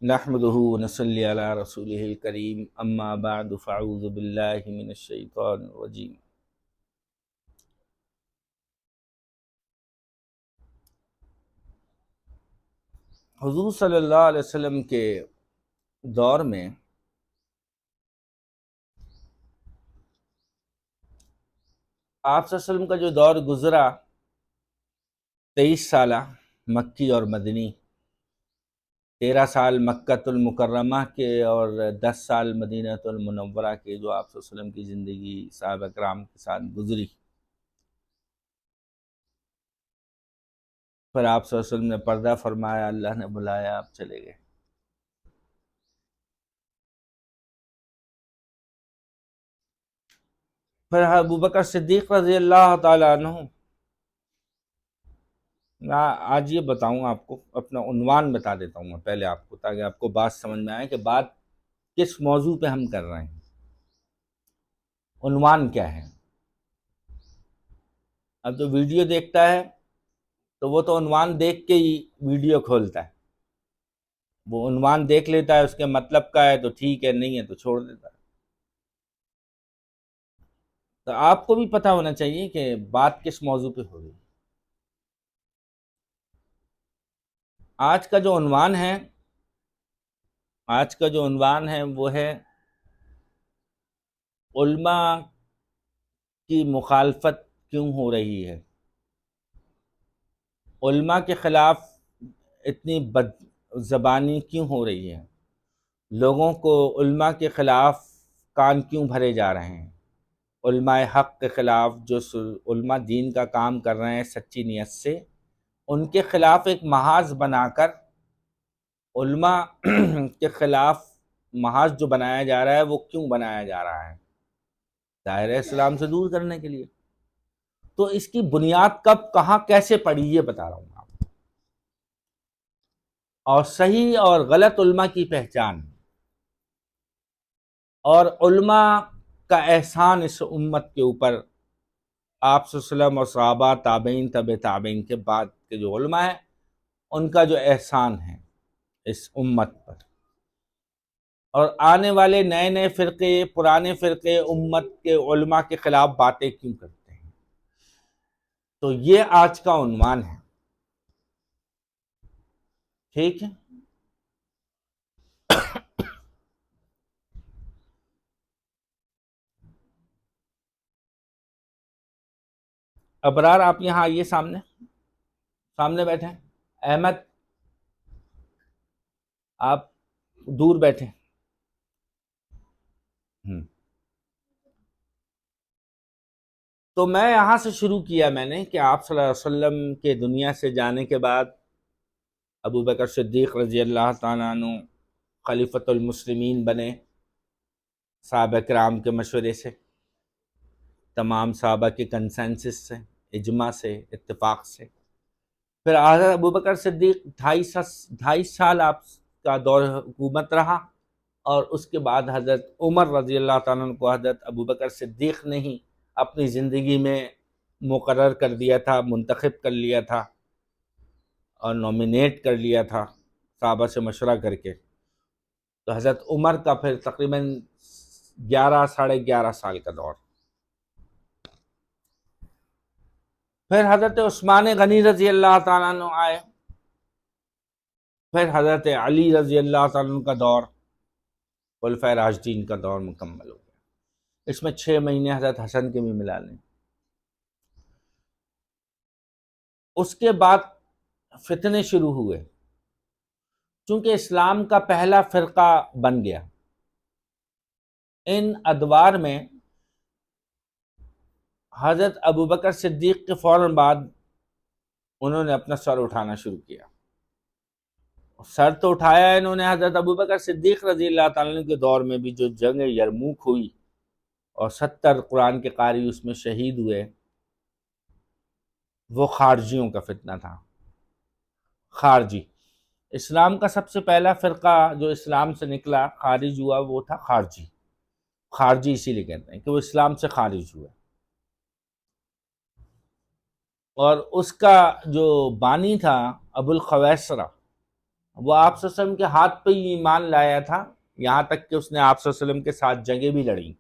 نحمده ونصلي على رسوله الكريم اما بعد فاعوذ بالله من الشیطان الرجیم۔ حضور صلی اللہ علیہ وسلم کے دور میں آپ صلی اللہ علیہ وسلم کا جو دور گزرا 23 سالہ مکی اور مدنی، 13 سال مکۃ المکرمہ کے اور 10 سال مدینہ المنورہ کے، جو آپ صلی اللہ علیہ وسلم کی زندگی صحابہ کرام کے ساتھ گزری، پھر آپ صلی اللہ علیہ وسلم نے پردہ فرمایا، اللہ نے بلایا، آپ چلے گئے۔ پھر ابو بکر صدیق رضی اللہ تعالیٰ عنہ، میں آج یہ بتاؤں آپ کو، اپنا عنوان بتا دیتا ہوں میں پہلے آپ کو، تاکہ آپ کو بات سمجھ میں آئے کہ بات کس موضوع پہ ہم کر رہے ہیں، عنوان کیا ہے۔ اب جو ویڈیو دیکھتا ہے تو وہ تو عنوان دیکھ کے ہی ویڈیو کھولتا ہے، وہ عنوان دیکھ لیتا ہے، اس کے مطلب کا ہے تو ٹھیک ہے، نہیں ہے تو چھوڑ دیتا ہے۔ تو آپ کو بھی پتہ ہونا چاہیے کہ بات کس موضوع پہ ہو رہی ہے۔ آج کا جو عنوان ہے وہ ہے علماء کی مخالفت کیوں ہو رہی ہے، علماء کے خلاف اتنی بد زبانی کیوں ہو رہی ہے، لوگوں کو علماء کے خلاف کان کیوں بھرے جا رہے ہیں، علماء حق کے خلاف، جو علماء دین کا کام کر رہے ہیں سچی نیت سے، ان کے خلاف ایک محاذ بنا کر علماء کے خلاف محاذ جو بنایا جا رہا ہے وہ کیوں بنایا جا رہا ہے؟ دائرہ اسلام سے دور کرنے کے لیے۔ تو اس کی بنیاد کب، کہاں، کیسے پڑی، یہ بتا رہا ہوں آپ کو، اور صحیح اور غلط علماء کی پہچان، اور علماء کا احسان اس امت کے اوپر، آپ صلی اللہ علیہ وسلم اور صحابہ، تابعین، تبع تابعین کے بعد کے جو علماء ہیں، ان کا جو احسان ہے اس امت پر، اور آنے والے نئے نئے فرقے، پرانے فرقے امت کے علماء کے خلاف باتیں کیوں کرتے ہیں۔ تو یہ آج کا عنوان ہے، ٹھیک ہے۔ ابرار آپ یہاں آئیے، سامنے بیٹھیں۔ احمد آپ دور بیٹھیں۔ تو میں یہاں سے شروع کیا، میں نے کہ آپ صلی اللہ علیہ وسلم کے دنیا سے جانے کے بعد ابو بکر صدیق رضی اللہ تعالیٰ عنہ خلیفۃ المسلمین بنے، صحابہ کرام کے مشورے سے، تمام صحابہ کے کنسنسس سے، اجماع سے، اتفاق سے۔ پھر حضرت ابو بکر صدیق 2.5 سال آپ کا دور حکومت رہا، اور اس کے بعد حضرت عمر رضی اللہ تعالیٰ عنہ کو حضرت ابو بکر صدیق نے ہی اپنی زندگی میں مقرر کر دیا تھا، منتخب کر لیا تھا اور نومینیٹ کر لیا تھا صحابہ سے مشورہ کر کے۔ تو حضرت عمر کا پھر تقریباً 11 سال کا دور۔ پھر حضرت عثمان غنی رضی اللہ تعالیٰ عنہ آئے، پھر حضرت علی رضی اللہ تعالیٰ عنہ کا دور، خلفائے راشدین کا دور مکمل ہو گیا۔ اس میں 6 مہینے حضرت حسن کے بھی ملا لیں۔ اس کے بعد فتنے شروع ہوئے، چونکہ اسلام کا پہلا فرقہ بن گیا۔ ان ادوار میں حضرت ابو بکر صدیق کے فوراً بعد انہوں نے اپنا سر اٹھانا شروع کیا۔ سر تو اٹھایا انہوں نے حضرت ابو بکر صدیق رضی اللہ تعالیٰ عنہ کے دور میں بھی، جو جنگ یرموک ہوئی اور 70 قرآن کے قاری اس میں شہید ہوئے، وہ خارجیوں کا فتنہ تھا۔ خارجی، اسلام کا سب سے پہلا فرقہ جو اسلام سے نکلا، خارج ہوا، وہ تھا خارجی۔ خارجی اسی لیے کہتے ہیں کہ وہ اسلام سے خارج ہوئے، اور اس کا جو بانی تھا ابو الخویسرہ، وہ آپ صلی اللہ علیہ وسلم کے ہاتھ پہ ہی ایمان لایا تھا، یہاں تک کہ اس نے آپ صلی اللہ علیہ وسلم کے ساتھ جنگیں بھی لڑیں،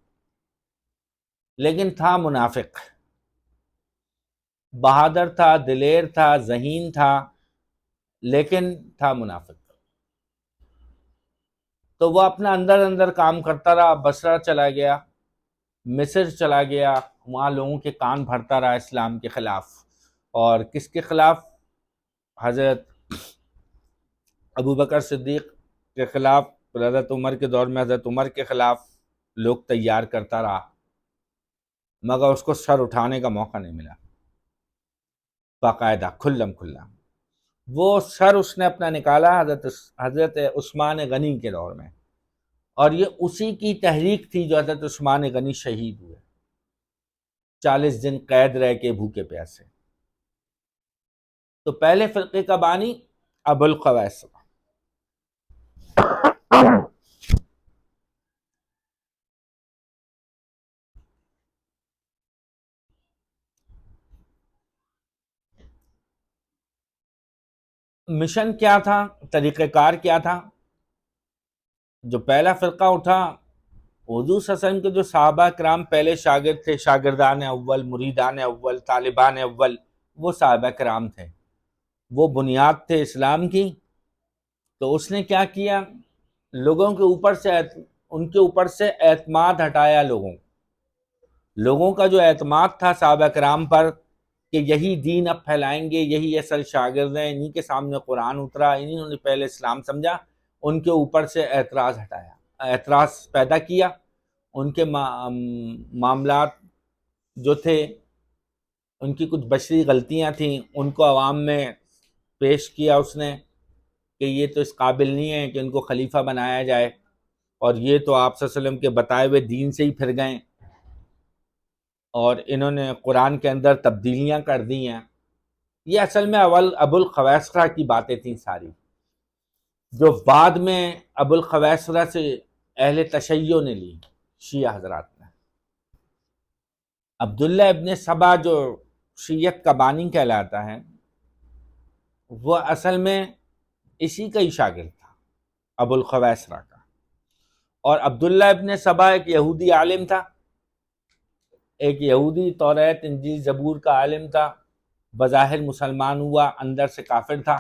لیکن تھا منافق، بہادر تھا، دلیر تھا، ذہین تھا، لیکن تھا منافق۔ تو وہ اپنا اندر اندر کام کرتا رہا، بصرہ چلا گیا، مصر چلا گیا، وہاں لوگوں کے کان بھرتا رہا اسلام کے خلاف۔ اور کس کے خلاف؟ حضرت ابو بکر صدیق کے خلاف، حضرت عمر کے دور میں حضرت عمر کے خلاف لوگ تیار کرتا رہا، مگر اس کو سر اٹھانے کا موقع نہیں ملا باقاعدہ کھلم کھلا۔ وہ سر اس نے اپنا نکالا حضرت عثمان غنی کے دور میں، اور یہ اسی کی تحریک تھی جو حضرت عثمان غنی شہید ہوئے، 40 دن قید رہ کے بھوکے پیاسے۔ تو پہلے فرقے کا بانی ابو القویس۔ مشن کیا تھا؟ طریقہ کار کیا تھا؟ جو پہلا فرقہ اٹھا، حضور صلی اللہ علیہ وسلم کے جو صحابہ کرام پہلے شاگرد تھے، شاگردان اول، مریدان اول، طالبان اول، وہ صحابہ کرام تھے، وہ بنیاد تھے اسلام کی۔ تو اس نے کیا کیا؟ لوگوں کے اوپر سے ان کے اوپر سے اعتماد ہٹایا، لوگوں کا جو اعتماد تھا صحابہ کرام پر کہ یہی دین اب پھیلائیں گے، یہی اصل شاگرد ہیں، انہی کے سامنے قرآن اترا، انہوں نے پہلے اسلام سمجھا، ان کے اوپر سے اعتراض ہٹایا، اعتراض پیدا کیا۔ ان کے معاملات جو تھے، ان کی کچھ بشری غلطیاں تھیں، ان کو عوام میں پیش کیا اس نے کہ یہ تو اس قابل نہیں ہے کہ ان کو خلیفہ بنایا جائے، اور یہ تو آپ صلی اللہ علیہ وسلم کے بتائے ہوئے دین سے ہی پھر گئے، اور انہوں نے قرآن کے اندر تبدیلیاں کر دی ہیں۔ یہ اصل میں ابو الخویسرہ کی باتیں تھیں ساری، جو بعد میں ابو الخویسرہ سے اہل تشیع نے لی، شیعہ حضرات نے۔ عبداللہ ابن سبا جو شیعت کا بانی کہلاتا ہے، وہ اصل میں اسی کا ہی شاگرد تھا، ابو الخویسرہ کا۔ اور عبداللہ ابن سبا ایک یہودی عالم تھا، ایک یہودی توریت انجیل زبور کا عالم تھا، بظاہر مسلمان ہوا، اندر سے کافر تھا۔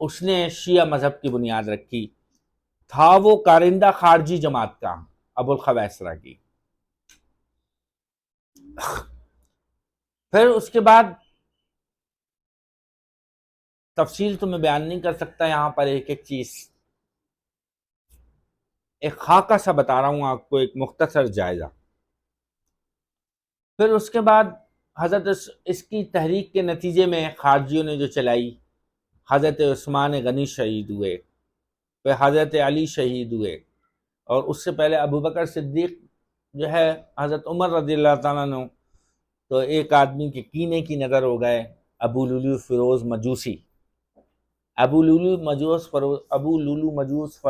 اس نے شیعہ مذہب کی بنیاد رکھی، تھا وہ کارندہ خارجی جماعت کا، ابو الخویسرہ کی۔ پھر اس کے بعد تفصیل تو میں بیان نہیں کر سکتا یہاں پر، ایک ایک چیز ایک خاکہ سا بتا رہا ہوں آپ کو، ایک مختصر جائزہ۔ پھر اس کے بعد حضرت اس کی تحریک کے نتیجے میں خارجیوں نے جو چلائی، حضرت عثمان غنی شہید ہوئے، پھر حضرت علی شہید ہوئے، اور اس سے پہلے ابو بکر صدیق جو ہے، حضرت عمر رضی اللہ تعالیٰ عنہ، تو ایک آدمی کے کینے کی نظر ہو گئے، ابو لولو فیروز مجوسی۔ ابو لولو مجوس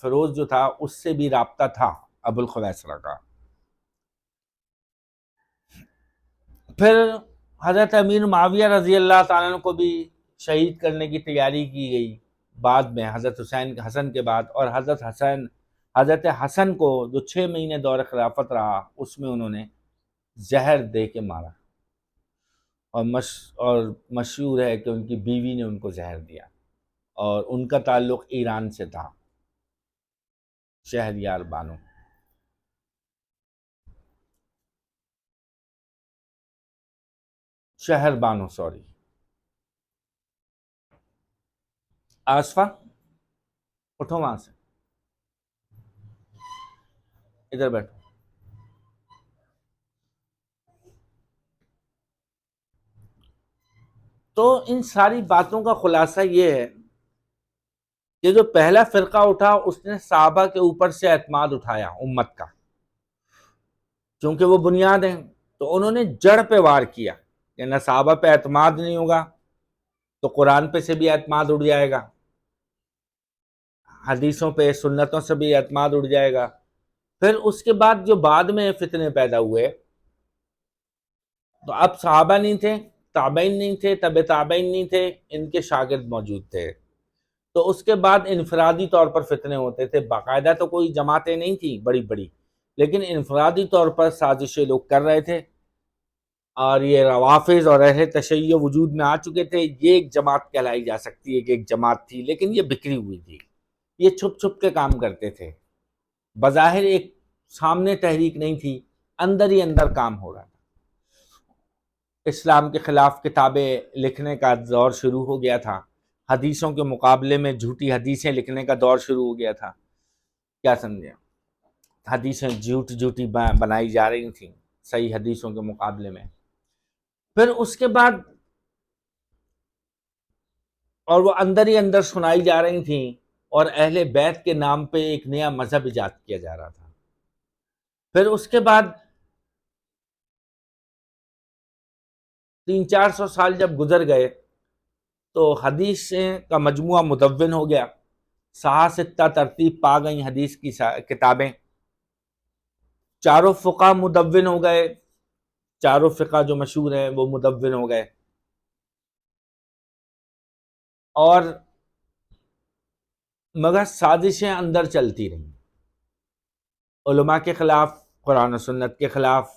فیروز جو تھا، اس سے بھی رابطہ تھا ابو الخویسرہ کا۔ پھر حضرت امیر معاویہ رضی اللہ تعالیٰ عنہ کو بھی شہید کرنے کی تیاری کی گئی بعد میں، حضرت حسن کے بعد، اور حضرت حسن کو جو 6 مہینے دور خلافت رہا، اس میں انہوں نے زہر دے کے مارا، اور مشہور ہے کہ ان کی بیوی نے ان کو زہر دیا، اور ان کا تعلق ایران سے تھا، شہریار بانو۔ آصفہ اٹھو وہاں سے، ادھر بیٹھو۔ تو ان ساری باتوں کا خلاصہ یہ ہے کہ جو پہلا فرقہ اٹھا، اس نے صحابہ کے اوپر سے اعتماد اٹھایا امت کا، چونکہ وہ بنیاد ہیں، تو انہوں نے جڑ پہ وار کیا کہ نہ صحابہ پہ اعتماد نہیں ہوگا تو قرآن پہ سے بھی اعتماد اڑ جائے گا، حدیثوں پہ، سنتوں سے بھی اعتماد اڑ جائے گا۔ پھر اس کے بعد جو بعد میں فتنے پیدا ہوئے، تو اب صحابہ نہیں تھے، تابعین نہیں تھے، تبع تابعین نہیں تھے، ان کے شاگرد موجود تھے۔ تو اس کے بعد انفرادی طور پر فتنے ہوتے تھے، باقاعدہ تو کوئی جماعتیں نہیں تھیں بڑی بڑی، لیکن انفرادی طور پر سازشیں لوگ کر رہے تھے، اور یہ روافظ اور اہل تشیع وجود میں آ چکے تھے۔ یہ ایک جماعت کہلائی جا سکتی ہے کہ ایک جماعت تھی، لیکن یہ بکھری ہوئی تھی، یہ چھپ چھپ کے کام کرتے تھے، بظاہر ایک سامنے تحریک نہیں تھی، اندر ہی اندر کام ہو رہا تھا۔ اسلام کے خلاف کتابیں لکھنے کا دور شروع ہو گیا تھا، حدیثوں کے مقابلے میں جھوٹی حدیثیں لکھنے کا دور شروع ہو گیا تھا، کیا سمجھے؟ حدیثیں جھوٹی بنائی جا رہی تھیں صحیح حدیثوں کے مقابلے میں۔ پھر اس کے بعد اور وہ اندر ہی اندر سنائی جا رہی تھیں، اور اہل بیت کے نام پہ ایک نیا مذہب ایجاد کیا جا رہا تھا۔ پھر اس کے بعد 300-400 سال جب گزر گئے تو حدیث کا مجموعہ مدون ہو گیا، صحاح ستہ ترتیب پا گئیں حدیث کی کتابیں، چاروں فقہ مدون ہو گئے، چاروں فقہ جو مشہور ہیں وہ مدون ہو گئے، اور مگر سازشیں اندر چلتی رہیں، علماء کے خلاف، قرآن و سنت کے خلاف۔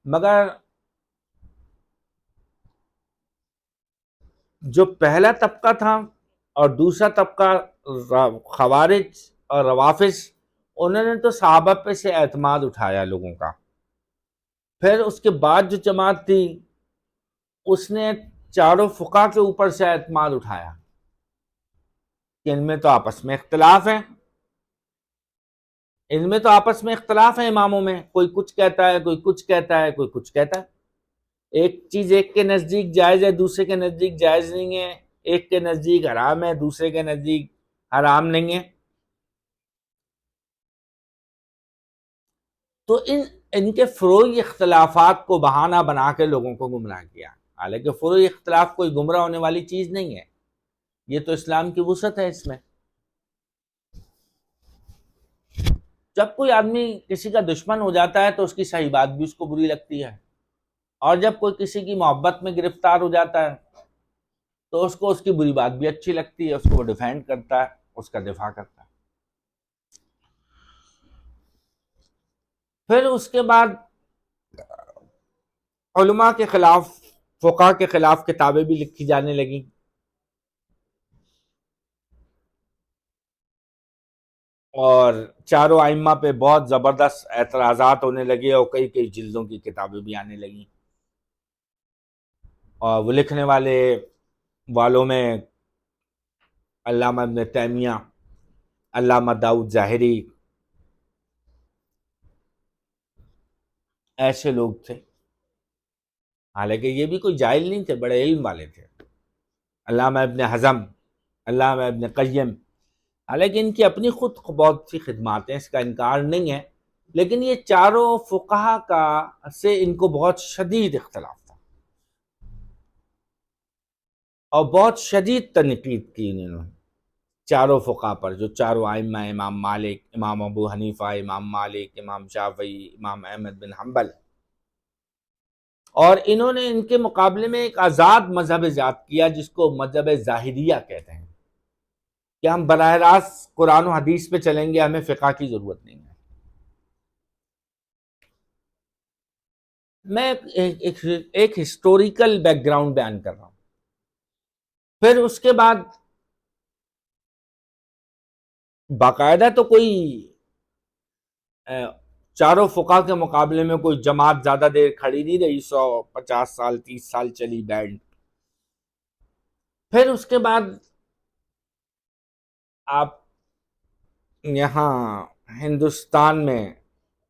مگر جو پہلا طبقہ تھا اور دوسرا طبقہ خوارج اور روافظ، انہوں نے تو صحابہ پہ سے اعتماد اٹھایا لوگوں کا۔ پھر اس کے بعد جو جماعت تھی اس نے چاروں فقہ کے اوپر سے اعتماد اٹھایا کہ ان میں تو آپس میں اختلاف ہے، ان میں تو آپس میں اختلاف ہے، اماموں میں کوئی کچھ کہتا ہے، کوئی کچھ کہتا ہے، کوئی کچھ کہتا ہے، ایک چیز ایک کے نزدیک جائز ہے، دوسرے کے نزدیک جائز نہیں ہے، ایک کے نزدیک حرام ہے، دوسرے کے نزدیک حرام نہیں ہے۔ تو ان کے فروعی اختلافات کو بہانہ بنا کے لوگوں کو گمراہ کیا، حالانکہ فروعی اختلاف کوئی گمراہ ہونے والی چیز نہیں ہے، یہ تو اسلام کی وسعت ہے۔ اس میں جب کوئی آدمی کسی کا دشمن ہو جاتا ہے تو اس کی صحیح بات بھی اس کو بری لگتی ہے، اور جب کوئی کسی کی محبت میں گرفتار ہو جاتا ہے تو اس کو اس کی بری بات بھی اچھی لگتی ہے، اس کو وہ ڈیفینڈ کرتا ہے، اس کا دفاع کرتا ہے۔ پھر اس کے بعد علماء کے خلاف، فقہ کے خلاف کتابیں بھی لکھی جانے لگیں، اور چاروں ائمہ پہ بہت زبردست اعتراضات ہونے لگے، اور کئی کئی جلدوں کی کتابیں بھی آنے لگیں، اور وہ لکھنے والوں میں علامہ ابن تیمیہ، علامہ داؤد ظاہری، ایسے لوگ تھے، حالانکہ یہ بھی کوئی جاہل نہیں تھے، بڑے علم والے تھے، علامہ ابن حزم، علامہ ابن قیم، حالانکہ ان کی اپنی خود بہت سی خدمات ہیں، اس کا انکار نہیں ہے، لیکن یہ چاروں فقہا کا سے ان کو بہت شدید اختلاف تھا، اور بہت شدید تنقید کی انہوں نے چاروں فقہا پر، جو چاروں ائمہ، امام مالک، امام ابو حنیفہ، امام مالک، امام شافعی، امام احمد بن حنبل، اور انہوں نے ان کے مقابلے میں ایک آزاد مذہب ایجاد کیا جس کو مذہب ظاہریہ کہتے ہیں، کہ ہم براہ راست قرآن و حدیث پہ چلیں گے، ہمیں فقہ کی ضرورت نہیں ہے۔ میں ایک ہسٹوریکل بیک گراؤنڈ بیان کر رہا ہوں۔ پھر اس کے بعد باقاعدہ تو کوئی چاروں فقہ کے مقابلے میں کوئی جماعت زیادہ دیر کھڑی نہیں رہی، 150 سال 30 سال چلی بینڈ۔ پھر اس کے بعد آپ یہاں ہندوستان میں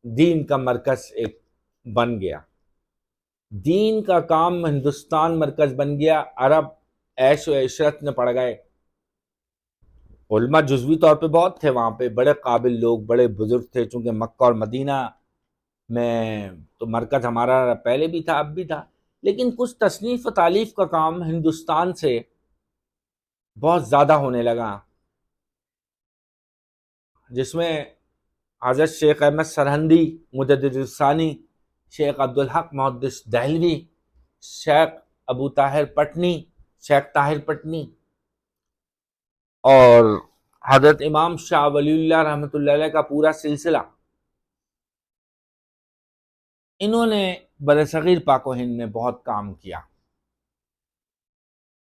دین کا مرکز ایک بن گیا، دین کا کام ہندوستان مرکز بن گیا، عرب عیش و عشرت میں پڑ گئے، علماء جزوی طور پہ بہت تھے وہاں پہ، بڑے قابل لوگ، بڑے بزرگ تھے، چونکہ مکہ اور مدینہ میں تو مرکز ہمارا پہلے بھی تھا، اب بھی تھا، لیکن کچھ تصنیف و تالیف کا کام ہندوستان سے بہت زیادہ ہونے لگا، جس میں حضرت شیخ احمد سرہندی، مجدد الثانی، شیخ عبدالحق محدث دہلوی، شیخ ابو طاہر پٹنی، شیخ طاہر پٹنی، اور حضرت امام شاہ ولی اللہ رحمۃ اللہ علیہ کا پورا سلسلہ، انہوں نے برصغیر پاک و ہند میں بہت کام کیا،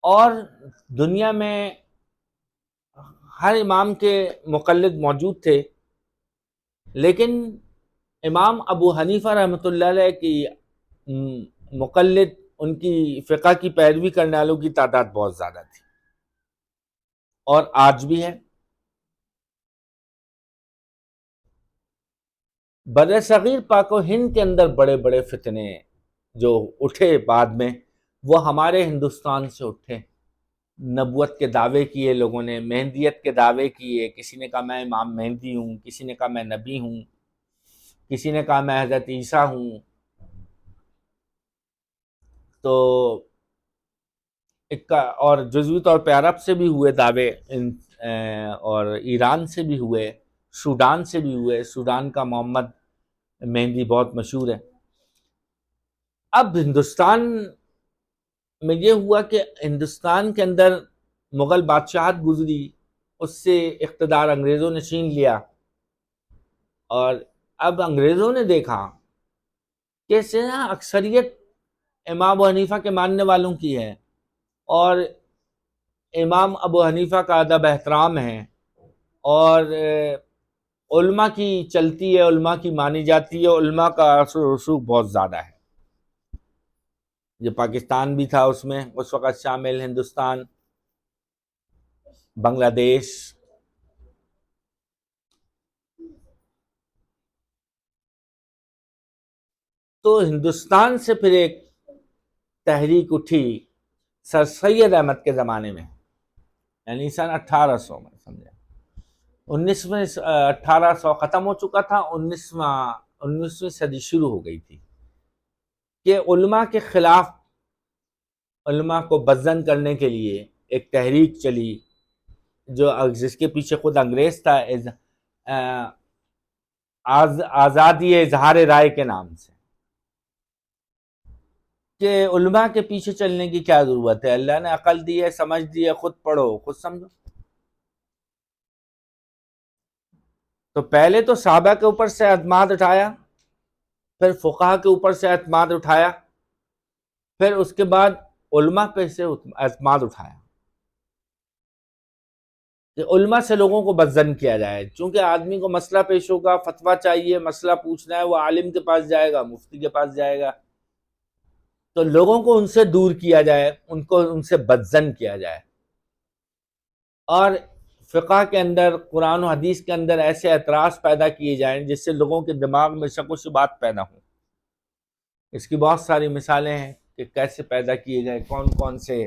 اور دنیا میں ہر امام کے مقلد موجود تھے، لیکن امام ابو حنیفہ رحمۃ اللہ علیہ کی مقلد، ان کی فقہ کی پیروی کرنے والوں کی تعداد بہت زیادہ تھی، اور آج بھی ہے۔ برصغیر پاک و ہند کے اندر بڑے بڑے فتنے جو اٹھے بعد میں، وہ ہمارے ہندوستان سے اٹھے۔ نبوت کے دعوے کیے لوگوں نے، مہندیت کے دعوے کیے، کسی نے کہا میں امام مہندی ہوں، کسی نے کہا میں نبی ہوں، کسی نے کہا میں حضرت عیسیٰ ہوں۔ تو اور جزوی طور پہ عرب سے بھی ہوئے دعوے، اور ایران سے بھی ہوئے، سوڈان سے بھی ہوئے۔ سوڈان کا محمد مہندی بہت مشہور ہے۔ اب ہندوستان میں یہ ہوا کہ ہندوستان کے اندر مغل بادشاہت گزری، اس سے اقتدار انگریزوں نے چھین لیا، اور اب انگریزوں نے دیکھا کہ اکثریت امام ابو حنیفہ کے ماننے والوں کی ہے، اور امام ابو حنیفہ کا ادب احترام ہے، اور علماء کی چلتی ہے، علماء کی مانی جاتی ہے، علماء کا اثر و رسوخ بہت زیادہ ہے۔ یہ پاکستان بھی تھا اس میں اس وقت شامل، ہندوستان، بنگلہ دیش۔ تو ہندوستان سے پھر ایک تحریک اٹھی سر سید احمد کے زمانے میں، یعنی سن 1800 میں، سمجھے 1800 ختم ہو چکا تھا، 19ویں صدی شروع ہو گئی تھی، کہ علماء کے خلاف، علماء کو بدزن کرنے کے لیے ایک تحریک چلی، جس کے پیچھے خود انگریز تھا، آزادی اظہار رائے کے نام سے، کہ علماء کے پیچھے چلنے کی کیا ضرورت ہے، اللہ نے عقل دی ہے، سمجھ دی ہے، خود پڑھو، خود سمجھو۔ تو پہلے تو صحابہ کے اوپر سے اعتماد اٹھایا، پھر فقہا کے اوپر سے اعتماد اٹھایا، پھر اس کے بعد علماء پہ سے اعتماد اٹھایا، کہ علماء سے لوگوں کو بدظن کیا جائے، چونکہ آدمی کو مسئلہ پیش ہوگا، فتویٰ چاہیے، مسئلہ پوچھنا ہے، وہ عالم کے پاس جائے گا، مفتی کے پاس جائے گا، تو لوگوں کو ان سے دور کیا جائے، ان سے بدظن کیا جائے، اور فقہ کے اندر، قرآن و حدیث کے اندر ایسے اعتراض پیدا کیے جائیں جس سے لوگوں کے دماغ میں شک و شبہات پیدا ہوں۔ اس کی بہت ساری مثالیں ہیں کہ کیسے پیدا کیے گئے، کون کون سے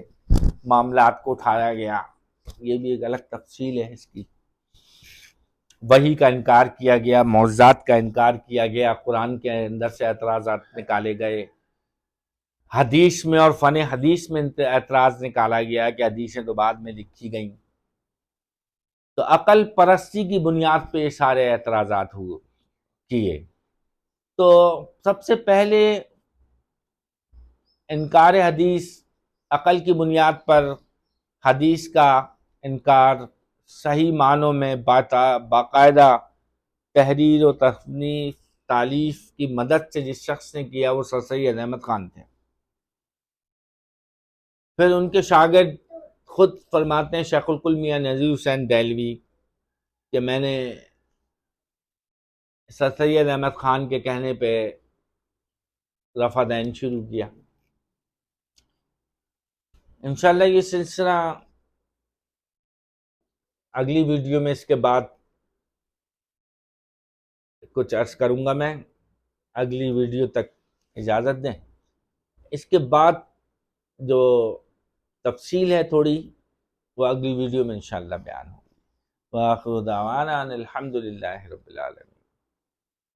معاملات کو اٹھایا گیا، یہ بھی ایک الگ تفصیل ہے اس کی۔ وحی کا انکار کیا گیا، معجزات کا انکار کیا گیا، قرآن کے اندر سے اعتراضات نکالے گئے، حدیث میں اور فن حدیث میں اعتراض نکالا گیا کہ حدیثیں تو بعد میں لکھی گئیں۔ تو عقل پرستی کی بنیاد پہ یہ سارے اعتراضات کیے۔ تو سب سے پہلے انکار حدیث، عقل کی بنیاد پر حدیث کا انکار صحیح معنوں میں باقاعدہ تحریر و تصنیف تالیف کی مدد سے جس شخص نے کیا وہ سر سید احمد خان تھے۔ پھر ان کے شاگرد خود فرماتے ہیں، شیخ الکل میاں نذیر حسین دہلوی، کہ میں نے سر سید احمد خان کے کہنے پہ رفع دین شروع کیا۔ انشاءاللہ یہ سلسلہ اگلی ویڈیو میں اس کے بعد کچھ عرض کروں گا میں، اگلی ویڈیو تک اجازت دیں۔ اس کے بعد جو تفصیل ہے تھوڑی، وہ اگلی ویڈیو میں انشاءاللہ بیان ہوگی۔ وآخر دعوانا ان الحمد للہ رب العالمین۔